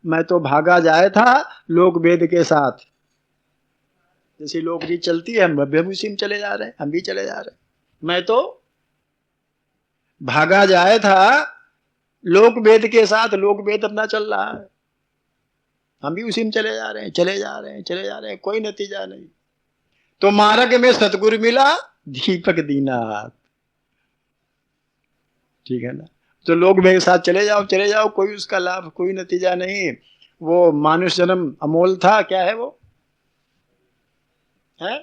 मैं तो भागा जाए था लोक वेद के साथ। जैसे लोकगीत चलती है, हम भी उसी में चले जा रहे हैं, हम भी चले जा रहे हैं। मैं तो भागा जाए था लोक वेद के साथ, लोक वेद अपना चल रहा है, हम भी उसी में चले जा रहे हैं, चले जा रहे हैं, चले जा रहे हैं, कोई नतीजा नहीं। तो मार्ग में सतगुरु मिला दीपक दीनानाथ, ठीक है ना। तो लोग मेरे साथ चले जाओ, चले जाओ, कोई उसका लाभ, कोई नतीजा नहीं। वो मानुष जन्म अमोल था, क्या है वो है,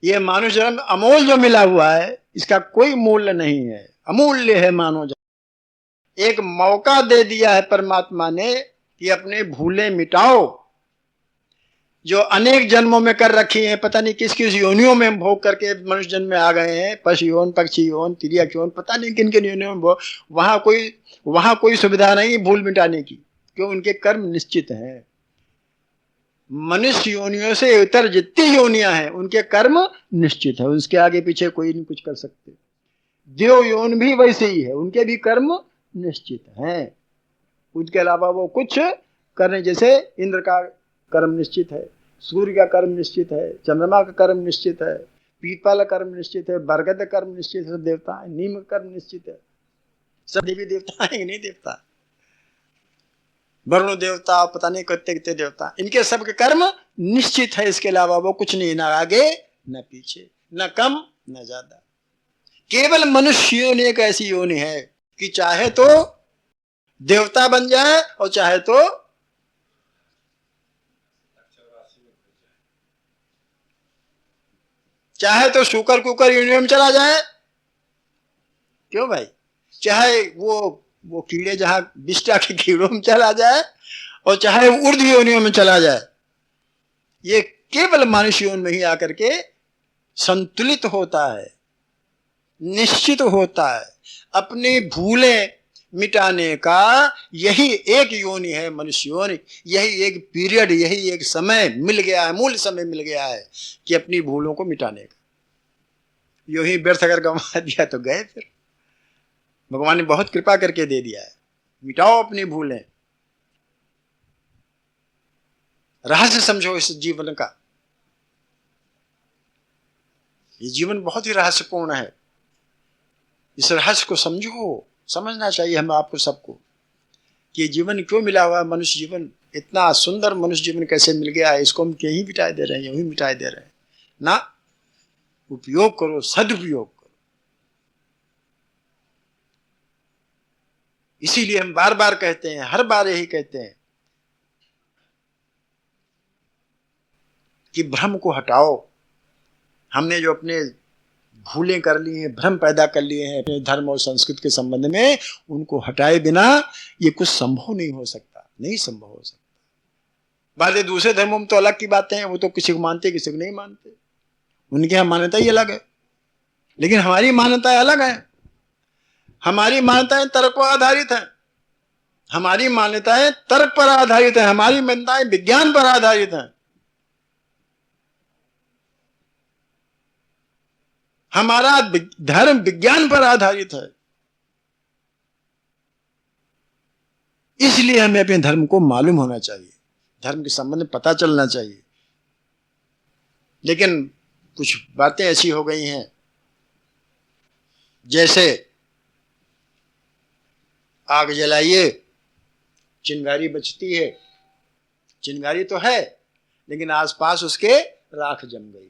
ये मानुष जन्म अमोल जो मिला हुआ है, इसका कोई मूल्य नहीं है, अमूल्य है मानव जन्म। एक मौका दे दिया है परमात्मा ने कि अपने भूलें मिटाओ, जो अनेक जन्मों में कर रखी हैं, पता नहीं किस किस योनियों में भोग करके मनुष्य जन्म में आ गए हैं, पशु योन, पक्षी योन, तिर्यक योन, पता नहीं किन किन योनियों में वहां कोई सुविधा नहीं भूल मिटाने की, क्यों, उनके कर्म निश्चित हैं। मनुष्य योनियों से इतर जितनी योनियां हैं उनके कर्म निश्चित है, उसके आगे पीछे कोई नहीं कुछ कर सकते। देव योन भी वैसे ही है, उनके भी कर्म निश्चित हैं, उसके अलावा वो कुछ करने, जैसे इंद्र का कर्म निश्चित है, सूर्य का कर्म निश्चित है, चंद्रमा का कर्म निश्चित है, पीपल का कर्म निश्चित है, बरगद का कर्म निश्चित है, सब देवता है, नीम का कर्म निश्चित है, सब देवी देवता है कि नहीं देवता, वरुण देवता, पता नहीं कितने कितने देवता, इनके सबके कर्म निश्चित है, इसके अलावा वो कुछ नहीं, ना आगे न पीछे, न कम न ज्यादा। केवल मनुष्य योनि एक ऐसी योनि है कि चाहे तो देवता बन जाए और चाहे तो शुकर कुकर यूनियन में चला जाए, क्यों भाई, चाहे वो कीड़े जहां विष्टा के कीड़ों में चला जाए और चाहे ऊर्ध योनियों में चला जाए, ये केवल मनुष्य योनि में ही आकर के संतुलित होता है, निश्चित होता है। अपनी भूलें मिटाने का यही एक योनि है मनुष्य योनि, यही एक पीरियड, यही एक समय मिल गया है, मूल समय मिल गया है कि अपनी भूलों को मिटाने का। यो ही व्यर्थ अगर गंवा दिया तो गए, फिर भगवान ने बहुत कृपा करके दे दिया है, मिटाओ अपनी भूलें। रहस्य समझो इस जीवन का, ये जीवन बहुत ही रहस्यपूर्ण है, इस रहस्य को समझो, समझना चाहिए हम आपको सबको कि ये जीवन क्यों मिला हुआ है, मनुष्य जीवन इतना सुंदर, मनुष्य जीवन कैसे मिल गया है, इसको हम यही मिटाए दे रहे हैं, यही मिटाए दे रहे हैं ना। उपयोग करो, सदुपयोग करो। इसीलिए हम बार बार कहते हैं, हर बार यही कहते हैं कि भ्रम को हटाओ। हमने जो अपने भूलें कर ली हैं, भ्रम पैदा कर लिए हैं अपने धर्म और संस्कृति के संबंध में, उनको हटाए बिना ये कुछ संभव नहीं हो सकता, नहीं संभव हो सकता। बात दूसरे धर्मों में तो अलग की बातें हैं, वो तो किसी को मानते किसी को नहीं मानते, उनकी यहाँ मान्यता ही अलग है, लेकिन हमारी मान्यताएं अलग है। हमारी मान्यताएं तर्क पर आधारित है, हमारी मान्यताएं तर्क पर आधारित है, हमारी मान्यताएं विज्ञान पर आधारित है। हमारा धर्म विज्ञान पर आधारित है, इसलिए हमें अपने धर्म को मालूम होना चाहिए, धर्म के संबंध में पता चलना चाहिए। लेकिन कुछ बातें ऐसी हो गई हैं, जैसे आग जलाइए चिंगारी बचती है, चिंगारी तो है लेकिन आसपास उसके राख जम गई।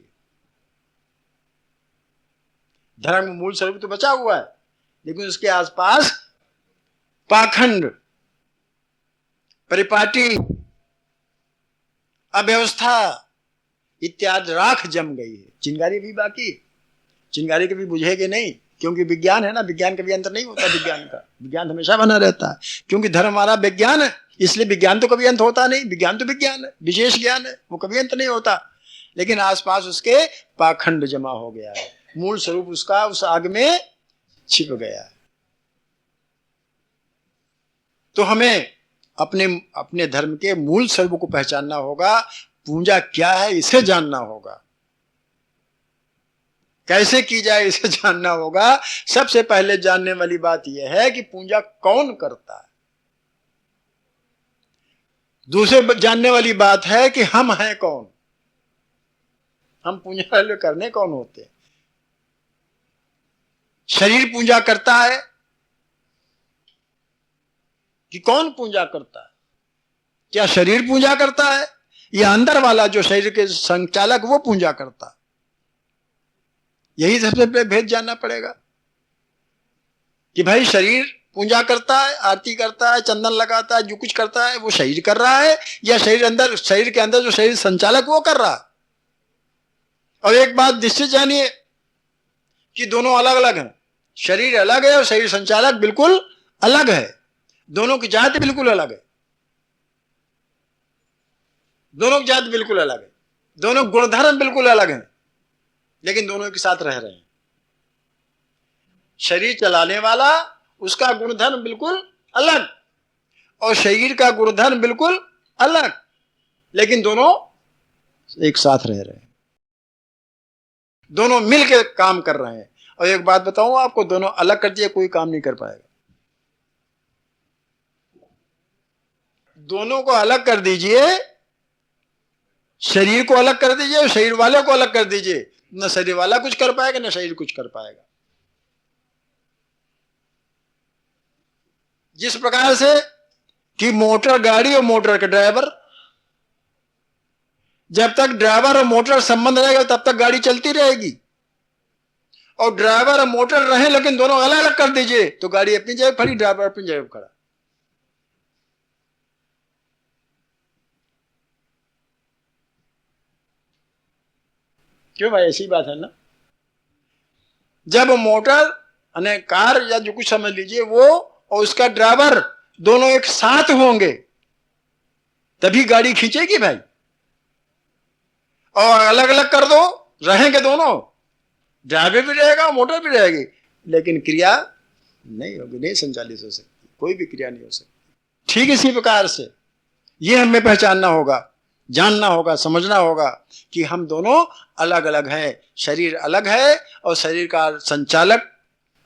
धर्म मूल स्वरूप तो बचा हुआ है, लेकिन उसके आसपास पाखंड, परिपाटी, अव्यवस्था इत्यादि राख जम गई है। चिंगारी भी बाकी, चिंगारी कभी बुझेगी नहीं, क्योंकि विज्ञान है ना, विज्ञान कभी अंत नहीं होता, विज्ञान हमेशा बना रहता है, क्योंकि धर्म हमारा विज्ञान है, इसलिए विज्ञान तो कभी अंत होता नहीं, विज्ञान तो विज्ञान है, विशेष ज्ञान है, वो कभी अंत नहीं होता। लेकिन आसपास उसके पाखंड जमा हो गया है, मूल स्वरूप उसका उस आग में छिप गया है। तो हमें अपने धर्म के मूल स्वरूप को पहचानना होगा, पूजा क्या है इसे जानना होगा। कैसे की जाए इसे जानना होगा। सबसे पहले जानने वाली बात यह है कि पूजा कौन करता है। दूसरे जानने वाली बात है कि हम हैं कौन, हम पूजा करने कौन होते हैं। शरीर पूजा करता है कि कौन पूजा करता है? क्या शरीर पूजा करता है या अंदर वाला जो शरीर के संचालक वो पूजा करता है? यही सबसे पहले भेद जानना पड़ेगा कि भाई शरीर पूजा करता है, आरती करता है, चंदन लगाता है, जो कुछ करता है वो शरीर कर रहा है, या शरीर के अंदर जो शरीर संचालक वो कर रहा है। और एक बात निश्चित जानिए कि दोनों अलग अलग हैं। शरीर अलग है और शरीर संचालक बिल्कुल अलग है। दोनों की जाति बिल्कुल अलग है, दोनों की जाति बिल्कुल अलग है, दोनों गुणधर्म बिल्कुल अलग हैं, लेकिन दोनों के साथ रह रहे हैं। शरीर चलाने वाला उसका गुणधर्म बिल्कुल अलग और शरीर का गुणधर्म बिल्कुल अलग, लेकिन दोनों एक साथ रह रहे हैं, दोनों मिलकर काम कर रहे हैं। और एक बात बताऊं आपको, दोनों अलग कर दिए कोई काम नहीं कर पाएगा। दोनों को अलग कर दीजिए, शरीर को अलग कर दीजिए, शरीर वाले को अलग कर दीजिए, न शरीर वाला कुछ कर पाएगा न शरीर कुछ कर पाएगा। जिस प्रकार से कि मोटर गाड़ी और मोटर के ड्राइवर, जब तक ड्राइवर और मोटर संबंध रहेगा तब तक गाड़ी चलती रहेगी, और ड्राइवर और मोटर रहे लेकिन दोनों अलग अलग कर दीजिए तो गाड़ी अपनी जगह खड़ी, ड्राइवर अपनी जगह खड़ा। क्यों भाई, ऐसी बात है ना। जब मोटर यानी कार या जो कुछ समझ लीजिए वो और उसका ड्राइवर दोनों एक साथ होंगे तभी गाड़ी खींचेगी भाई। और अलग अलग कर दो, रहेंगे दोनों, ड्राइवर भी रहेगा मोटर भी रहेगी, लेकिन क्रिया नहीं होगी, नहीं संचालित हो सकती, कोई भी क्रिया नहीं हो सकती। ठीक इसी प्रकार से ये हमें पहचानना होगा, जानना होगा, समझना होगा कि हम दोनों अलग अलग हैं। शरीर अलग है और शरीर का संचालक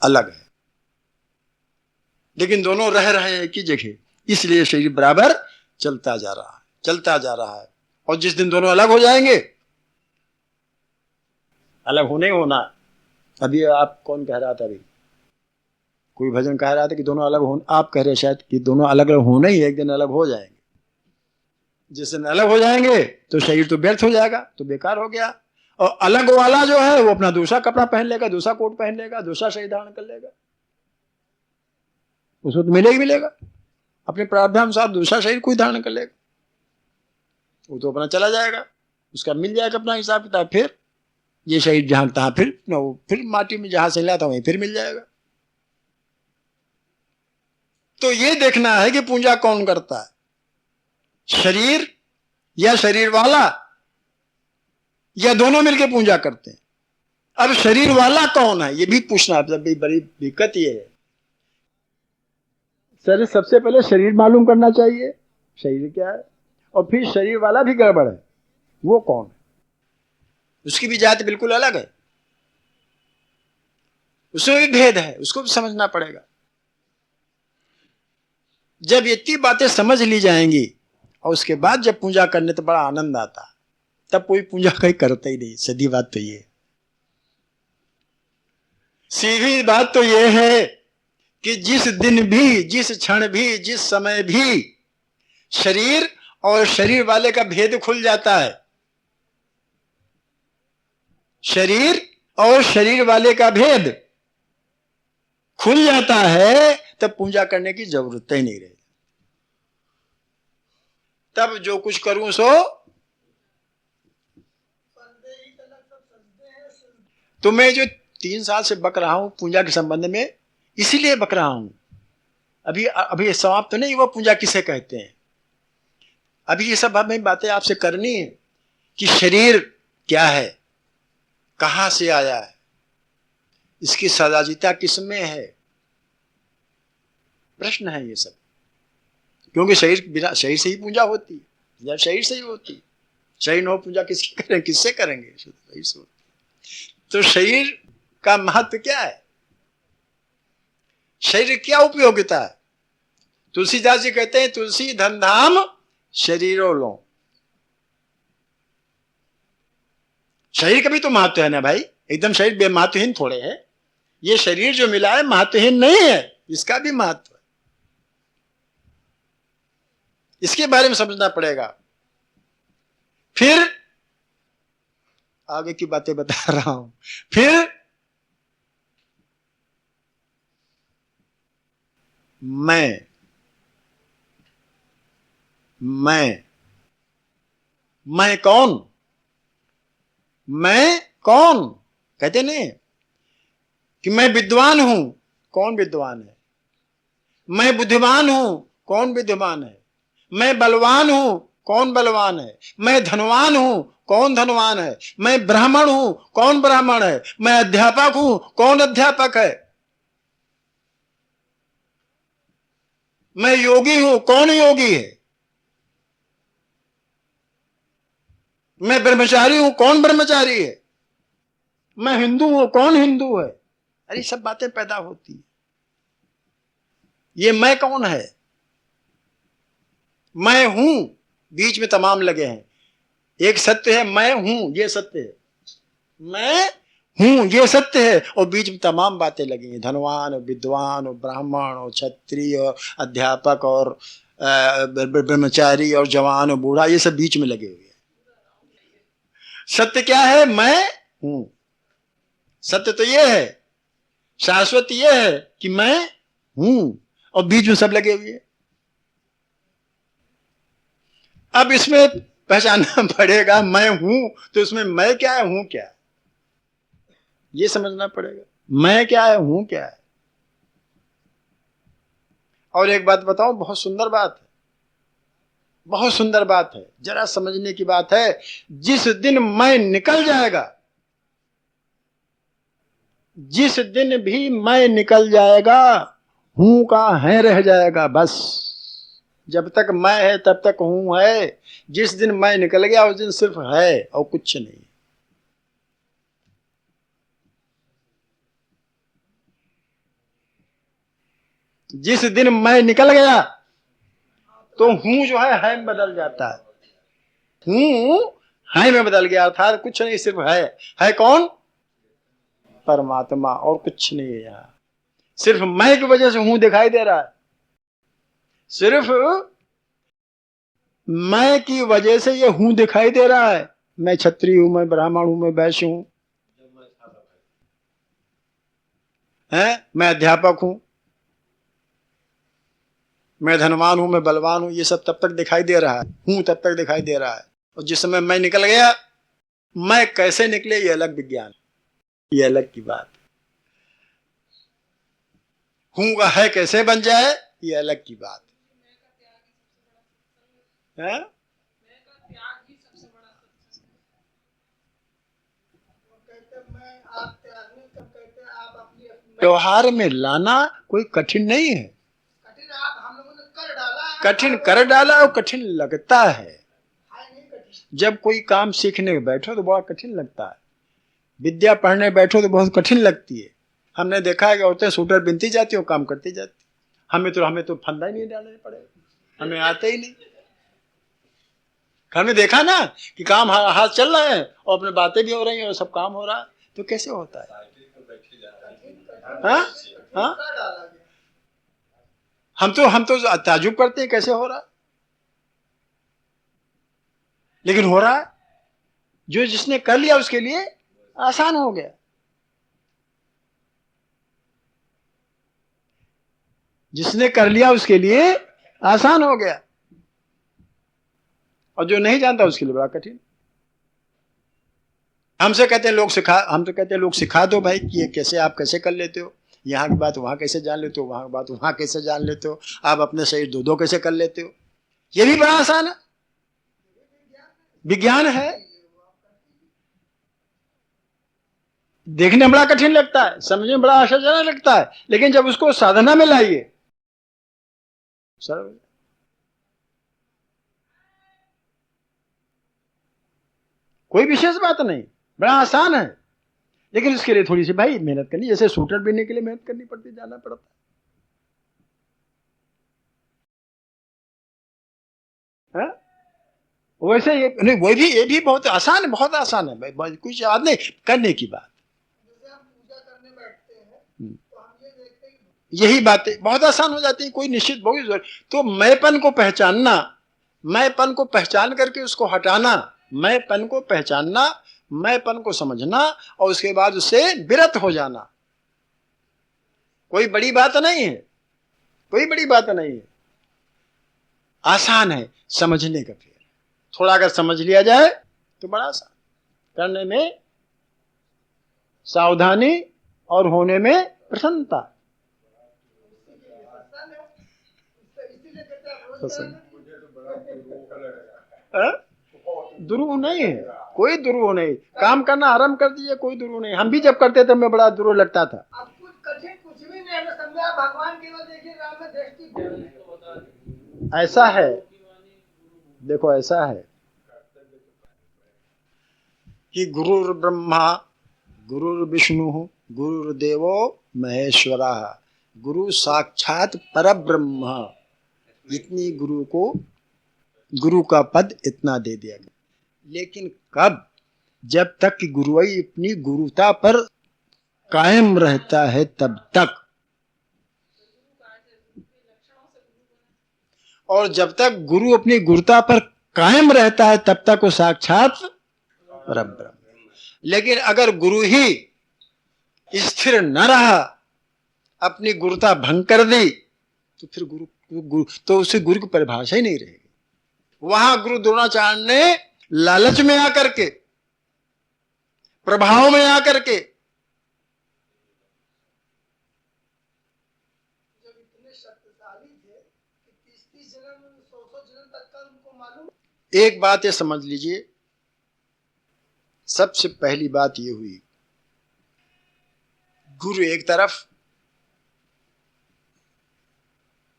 अलग है, लेकिन दोनों रह रहे हैं एक ही जगह, इसलिए शरीर बराबर चलता जा रहा है, चलता जा रहा है। और जिस दिन दोनों अलग हो जाएंगे, अलग होने होना। अभी आप कौन कह रहा था, अभी कोई भजन कह रहा था कि दोनों अलग हो, आप कह रहे शायद कि दोनों अलग अलग होना ही, एक दिन अलग हो जाएंगे। जिस दिन अलग हो जाएंगे तो शरीर तो व्यर्थ हो जाएगा, तो बेकार हो गया। और अलग वाला जो है वो अपना दूसरा कपड़ा पहन लेगा, दूसरा कोट पहन लेगा, दूसरा शरीर धारण कर लेगा, उसको तो मिलेगा मिलेगा, अपने प्रारब्धानुसार दूसरा शरीर कोई धारण कर लेगा, वो तो अपना चला जाएगा, उसका मिल जाएगा अपना हिसाब किताब। फिर ये शरीर जहां तहां फिर माटी में जहां से लाता वहीं फिर मिल जाएगा। तो ये देखना है कि पूजा कौन करता है, शरीर या शरीर वाला, या दोनों मिलकर पूजा करते हैं। अब शरीर वाला कौन है ये भी पूछना, बड़ी दिक्कत ये है। सर सबसे पहले शरीर मालूम करना चाहिए, शरीर क्या है, और फिर शरीर वाला भी गड़बड़ है, वो कौन है, उसकी भी जाति बिल्कुल अलग है, उसमें भी भेद है, उसको भी समझना पड़ेगा। जब इतनी बातें समझ ली जाएंगी और उसके बाद जब पूजा करने तो बड़ा आनंद आता, तब कोई पूजा कहीं करता ही नहीं। सीधी बात तो ये, सीधी बात तो ये है कि जिस दिन भी, जिस क्षण भी, जिस समय भी शरीर और शरीर वाले का भेद खुल जाता है, शरीर और शरीर वाले का भेद खुल जाता है, तब पूजा करने की जरूरत ही नहीं रही। तब जो कुछ करूं सो तो मैं जो 3 साल से बक रहा हूं पूजा के संबंध में, इसीलिए बक रहा हूं। अभी समाप्त तो नहीं हुआ पूजा किसे कहते हैं। अभी ये सब हमें बातें आपसे करनी है कि शरीर क्या है, कहां से आया है, इसकी सदाजिता किसमें है, प्रश्न है ये सब। क्योंकि शरीर बिना, शरीर से ही पूजा होती है, जब शरीर से ही होती है, शरीर न हो पूजा किससे करेंगे, शरीर से होती है। तो शरीर का महत्व क्या है? शरीर क्या उपयोगिता है? तुलसीदास जी कहते हैं, तुलसी धन धाम शरीरों लो। शरीर का भी तो महत्व है ना भाई, एकदम शरीर बेमहत्वहीन थोड़े है। ये शरीर जो मिला है महत्वहीन नहीं है, इसका भी महत्व है। इसके बारे में समझना पड़ेगा। फिर आगे की बातें बता रहा हूं। फिर मैं कौन? मैं कौन? कहते नहीं कि मैं विद्वान हूं। कौन विद्वान है? मैं बुद्धिमान हूं। कौन बुद्धिमान है? मैं बलवान हूं। कौन बलवान है? मैं धनवान हूं। कौन धनवान है? मैं ब्राह्मण हूं। कौन ब्राह्मण है? मैं अध्यापक हूं। कौन अध्यापक है? मैं योगी हूं। कौन योगी है? मैं ब्रह्मचारी हूं। कौन ब्रह्मचारी है? मैं हिंदू हूं। कौन हिंदू है? अरे सब बातें पैदा होती है। ये मैं कौन है? मैं हूं, बीच में तमाम लगे हैं। एक सत्य है, मैं हूं, ये सत्य है। मैं हूं, ये सत्य है, और बीच में तमाम बातें लगी हैं। धनवान और विद्वान और ब्राह्मण और क्षत्रिय और अध्यापक और ब्रह्मचारी और जवान और बूढ़ा, ये सब बीच में लगे हुए हैं। सत्य क्या है? मैं हूं। सत्य तो ये है, शाश्वत ये है कि मैं हूं, और बीच में सब लगे हुए हैं। अब इसमें पहचानना पड़ेगा, मैं हूं तो इसमें मैं क्या है, हूं क्या है, ये समझना पड़ेगा। मैं क्या है, हूं क्या है। और एक बात बताऊं, बहुत सुंदर बात है, बहुत सुंदर बात है, जरा समझने की बात है। जिस दिन मैं निकल जाएगा, जिस दिन भी मैं निकल जाएगा, हूं का है रह जाएगा बस। जब तक मैं है तब तक हूं है। जिस दिन मैं निकल गया उस दिन सिर्फ है और कुछ नहीं। जिस दिन मैं निकल गया तो हूं जो है में बदल जाता है। हूं है में बदल गया, अर्थात कुछ नहीं, सिर्फ है कौन? परमात्मा, और कुछ नहीं है यहां। सिर्फ मैं की वजह से हूं दिखाई दे रहा है। सिर्फ मैं की वजह से ये हूं दिखाई दे रहा है। मैं क्षत्रिय हूं, मैं ब्राह्मण हूं, मैं वैश्य हूं, मैं अध्यापक हूं, मैं धनवान हूं, मैं बलवान हूं, ये सब तब तक दिखाई दे रहा है, हूं तब तक दिखाई दे रहा है। और जिस समय मैं निकल गया, मैं कैसे निकले ये अलग विज्ञान, ये अलग की बात। हूं का है कैसे बन जाए ये अलग की बात है। व्यवहार में लाना कोई कठिन नहीं है। कठिन कर डाला और कठिन लगता है। जब कोई काम सीखने बैठो तो बड़ा कठिन लगता है। विद्या पढ़ने बैठो तो बहुत कठिन लगती है। हमने देखा है कि औरतें सूटर बिनती जाती हो, काम करती जाती। हमें तो फंदा ही नहीं डालने पड़ेगा, हमें आते ही नहीं। हमने देखा ना कि काम हाथ चल रहा है और अपने बातें भी हो रही हैं और सब काम हो रहा है, तो कैसे होता है? हाँ हाँ, हम तो ताजुब करते हैं कैसे हो रहा, लेकिन हो रहा है। जो जिसने कर लिया उसके लिए आसान हो गया। जिसने कर लिया उसके लिए आसान हो गया, और जो नहीं जानता उसके लिए बड़ा कठिन। हमसे कहते हैं लोग हम तो कहते हैं लोग सिखा दो भाई कि ये कैसे, आप कैसे कर लेते हो, यहाँ की बात वहां कैसे जान लेते हो, वहां की बात वहां कैसे जान लेते हो, आप अपने शरीर दो कैसे कर लेते हो। ये भी बड़ा आसान है, विज्ञान है। देखने में बड़ा कठिन लगता है, समझने में बड़ा आश्चर्यजनक लगता है, लेकिन जब उसको साधना में लाइए सर, कोई विशेष बात नहीं, बड़ा आसान है। लेकिन उसके लिए थोड़ी सी भाई मेहनत करनी, जैसे शूटर बनने के लिए मेहनत करनी पड़ती, जाना पड़ता है। वैसे ये नहीं, वो भी, ये भी बहुत आसान है, बहुत आसान है भाई, कुछ याद नहीं करने की बात। जैसे हम पूजा करने बैठते हैं तो हम ये देखते हैं यही बातें बहुत आसान हो जाती है, कोई निश्चित बहुत जरूरत। तो मैंपन को पहचानना, मैंपन को पहचान करके उसको हटाना, मैंपन को पहचानना, मैंपन को समझना और उसके बाद उससे विरत हो जाना, कोई बड़ी बात नहीं है, कोई बड़ी बात नहीं है, आसान है समझने का। फिर थोड़ा अगर समझ लिया जाए तो बड़ा आसान, करने में सावधानी और होने में प्रसन्नता। दुरूह नहीं है, कोई दुरूह नहीं, काम करना आरंभ कर दीजिए, कोई दुरूह नहीं। हम भी जब करते थे मैं बड़ा दुरूह लगता था। अब कुछ कठिन कुछ भी नहीं है, समझा भगवान केवल देखिए राम में दृष्टि। ऐसा है, देखो ऐसा है कि गुरुर् ब्रह्मा गुरुर्विष्णु गुरुर्देवो महेश्वरा, गुरु साक्षात परब्रह्म, इतनी गुरु को, गुरु का पद इतना दे दिया गया। लेकिन कब? जब तक कि गुरुई अपनी गुरुता पर कायम रहता है तब तक, और जब तक गुरु अपनी गुरुता पर कायम रहता है तब तक वो साक्षात परब्रह्म। लेकिन अगर गुरु ही स्थिर न रहा, अपनी गुरुता भंग कर दी, तो फिर गुरु तो उसे गुरु की परिभाषा ही नहीं रहेगी। वहां गुरु द्रोणाचार्य ने लालच में आकर के, प्रभाव में आकर के, जब इतने शक्तिशाली थे कि 30-30 जन्म 100-100 जन्म तक का उनको मालूम। एक बात ये समझ लीजिए, सबसे पहली बात ये हुई, गुरु एक तरफ,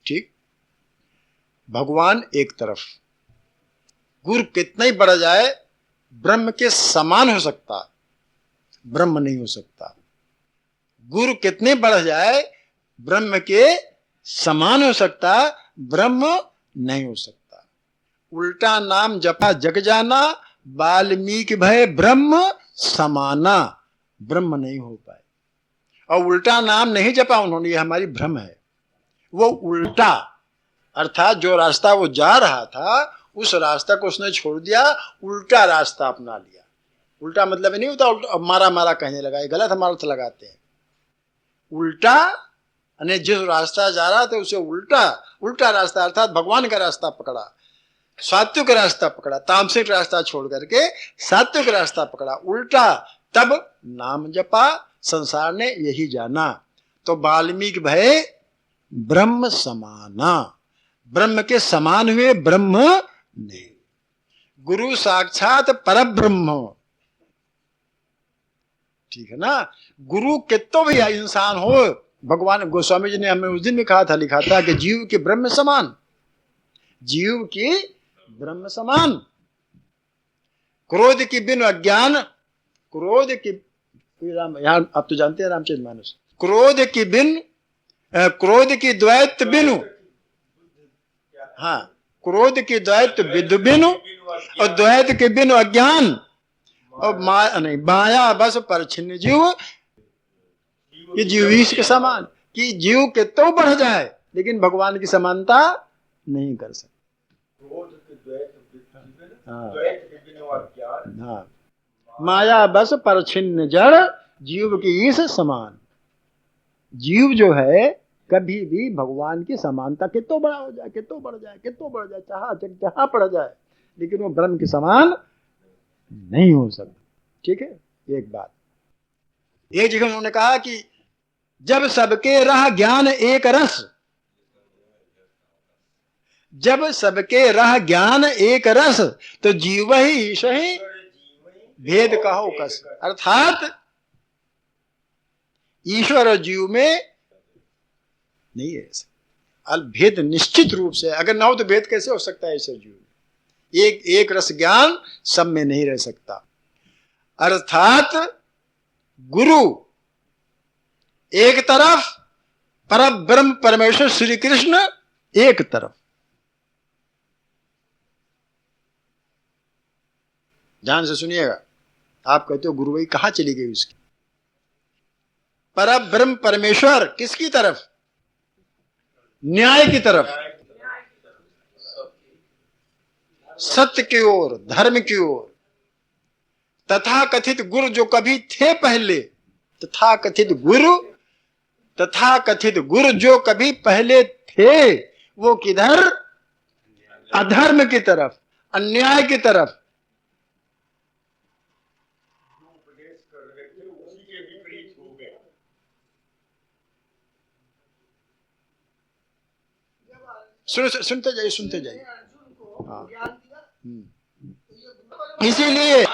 ठीक, भगवान एक तरफ। गुरु कितना ही बढ़ जाए ब्रह्म के समान हो सकता, ब्रह्म नहीं हो सकता। गुरु कितने बढ़ जाए ब्रह्म के समान हो सकता, ब्रह्म नहीं हो सकता। उल्टा नाम जपा जग जाना, वाल्मीकि भय ब्रह्म समाना, ब्रह्म नहीं हो पाए। और उल्टा नाम नहीं जपा उन्होंने, ये हमारी भ्रम है। वो उल्टा अर्थात जो रास्ता वो जा रहा था उस रास्ता को उसने छोड़ दिया, उल्टा रास्ता अपना लिया। उल्टा मतलब नहीं होता उल्टा मारा मारा कहने लगा, ये गलत हम अर्थ लगाते हैं। उल्टा यानी जिस रास्ता जा रहा था उसे उल्टा, उल्टा रास्ता अर्थात भगवान का रास्ता पकड़ा, सात्विक रास्ता पकड़ा, तामसिक रास्ता छोड़ करके सात्विक रास्ता पकड़ा, उल्टा। तब नाम जपा, संसार ने यही जाना। तो वाल्मीकि भय ब्रह्म समाना, ब्रह्म के समान हुए, ब्रह्म नहीं। गुरु साक्षात परब्रह्म, ठीक है ना। गुरु कितो भी इंसान हो, भगवान गोस्वामी जी ने हमें उस दिन में कहा था, लिखा था कि जीव के ब्रह्म समान, जीव की ब्रह्म समान। क्रोध की बिनु अज्ञान, क्रोध की, यहां आप तो जानते हैं रामचरितमानस, क्रोध की बिन, क्रोध की द्वैत बिनु, हाँ, क्रोध की द्वैत विद्य बिनु, और द्वैत के बिनु अज्ञान, और नहीं माया बस पर छिन्न जीव, ये जीव ईश के समान। कि जीव के तो बढ़ जाए लेकिन भगवान की समानता नहीं कर सकते। हाँ, माया बस पर छिन्न जड़, जीव की ईश समान। जीव जो है कभी भी भगवान की समानता, कितो बड़ा हो जाए, कितो बढ़ जाए, कितो बढ़ जाए, जहां पड़ जाए, लेकिन वो ब्रह्म के समान नहीं हो सकता। ठीक है, एक बात। एक जगह उन्होंने कहा कि जब सबके रह ज्ञान एक रस, जब सबके रह ज्ञान एक रस, तो जीव ही ईश ही भेद कहो कस। अर्थात ईश्वर और जीव में नहीं है भेद, निश्चित रूप से। अगर ना हो तो भेद कैसे हो सकता है ईश्वर जीव में? एक रस ज्ञान सब में नहीं रह सकता। अर्थात गुरु एक तरफ, पर ब्रह्म परमेश्वर श्री कृष्ण एक तरफ। ध्यान से सुनिएगा। आप कहते हो गुरु भाई कहां चली गई उसकी? पर ब्रह्म परमेश्वर किसकी तरफ? न्याय की तरफ, सत्य की ओर, धर्म की ओर। तथा कथित गुरु जो कभी थे पहले, तथा कथित गुरु जो कभी पहले थे, वो किधर? अधर्म की तरफ, अन्याय की तरफ। सुनते जाइए। अर्जुन को हाँ। ज्ञान दिया, इसीलिए